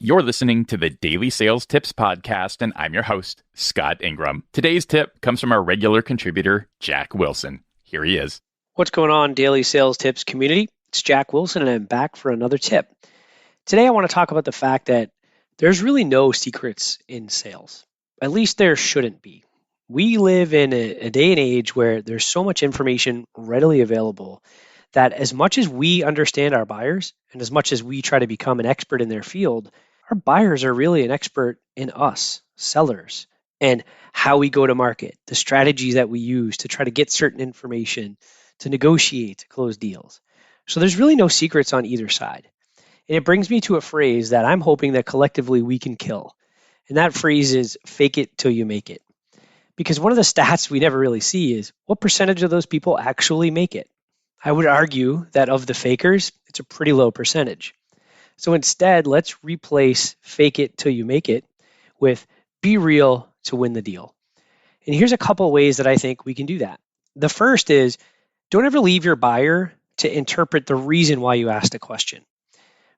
You're listening to the Daily Sales Tips podcast, and I'm your host, Scott Ingram. Today's tip comes from our regular contributor, Jack Wilson. Here he is. What's going on, Daily Sales Tips community? It's Jack Wilson, and I'm back for another tip. Today, I want to talk about the fact that there's really no secrets in sales. At least there shouldn't be. We live in a day and age where there's so much information readily available that as much as we understand our buyers and as much as we try to become an expert in their field, our buyers are really an expert in us, sellers, and how we go to market, the strategies that we use to try to get certain information, to negotiate, to close deals. So there's really no secrets on either side. And it brings me to a phrase that I'm hoping that collectively we can kill. And that phrase is fake it till you make it. Because one of the stats we never really see is what percentage of those people actually make it. I would argue that of the fakers, it's a pretty low percentage. So instead, let's replace fake it till you make it with be real to win the deal. And here's a couple ways that I think we can do that. The first is don't ever leave your buyer to interpret the reason why you asked a question.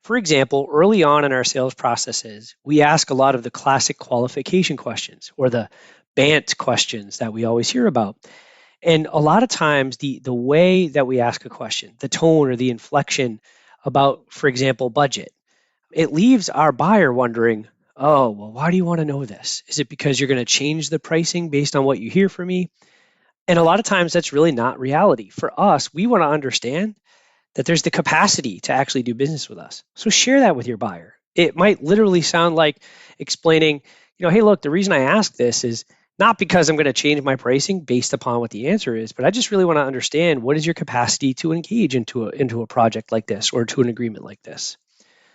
For example, early on in our sales processes, we ask a lot of the classic qualification questions or the BANT questions that we always hear about. And a lot of times, the way that we ask a question, the tone or the inflection about, for example, budget, it leaves our buyer wondering, oh, well, why do you want to know this? Is it because you're going to change the pricing based on what you hear from me? And a lot of times, that's really not reality. For us, we want to understand that there's the capacity to actually do business with us. So share that with your buyer. It might literally sound like explaining, hey, look, the reason I ask this is not because I'm going to change my pricing based upon what the answer is, but I just really want to understand what is your capacity to engage into a project like this or to an agreement like this.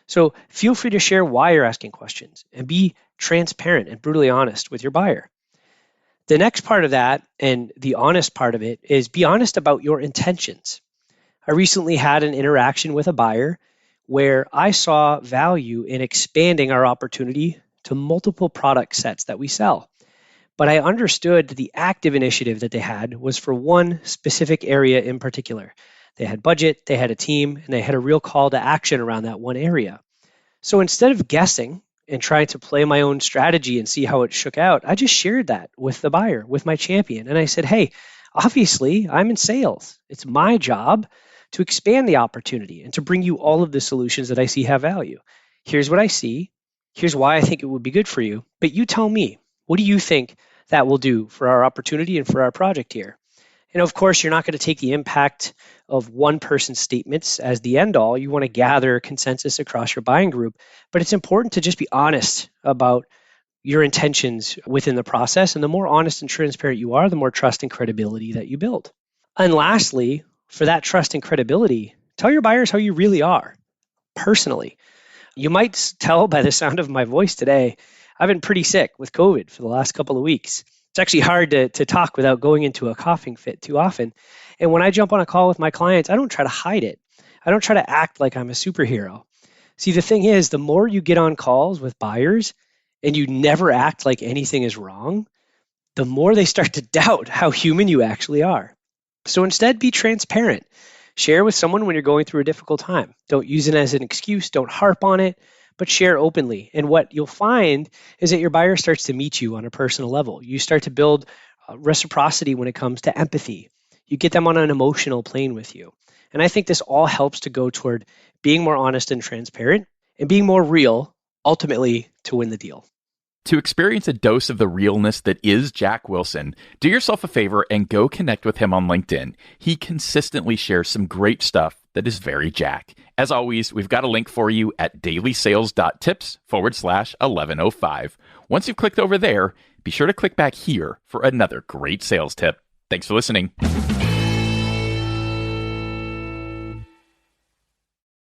So feel free to share why you're asking questions and be transparent and brutally honest with your buyer. The next part of that and the honest part of it is be honest about your intentions. I recently had an interaction with a buyer where I saw value in expanding our opportunity to multiple product sets that we sell. But I understood that the active initiative that they had was for one specific area in particular. They had budget, they had a team, and they had a real call to action around that one area. So instead of guessing and trying to play my own strategy and see how it shook out, I just shared that with the buyer, with my champion. And I said, hey, obviously, I'm in sales. It's my job to expand the opportunity and to bring you all of the solutions that I see have value. Here's what I see. Here's why I think it would be good for you. But you tell me, what do you think that will do for our opportunity and for our project here? And of course, you're not going to take the impact of one person's statements as the end all. You want to gather consensus across your buying group, but it's important to just be honest about your intentions within the process. And the more honest and transparent you are, the more trust and credibility that you build. And lastly, for that trust and credibility, tell your buyers how you really are personally. You might tell by the sound of my voice today, I've been pretty sick with COVID for the last couple of weeks. It's actually hard to talk without going into a coughing fit too often. And when I jump on a call with my clients, I don't try to hide it. I don't try to act like I'm a superhero. See, the thing is, the more you get on calls with buyers and you never act like anything is wrong, the more they start to doubt how human you actually are. So instead, be transparent. Share with someone when you're going through a difficult time. Don't use it as an excuse. Don't harp on it, but share openly. And what you'll find is that your buyer starts to meet you on a personal level. You start to build reciprocity when it comes to empathy. You get them on an emotional plane with you. And I think this all helps to go toward being more honest and transparent and being more real, ultimately to win the deal. To experience a dose of the realness that is Jack Wilson, do yourself a favor and go connect with him on LinkedIn. He consistently shares some great stuff that is very Jack. As always, we've got a link for you at DailySales.Tips/1105. Once you've clicked over there, be sure to click back here for another great sales tip. Thanks for listening.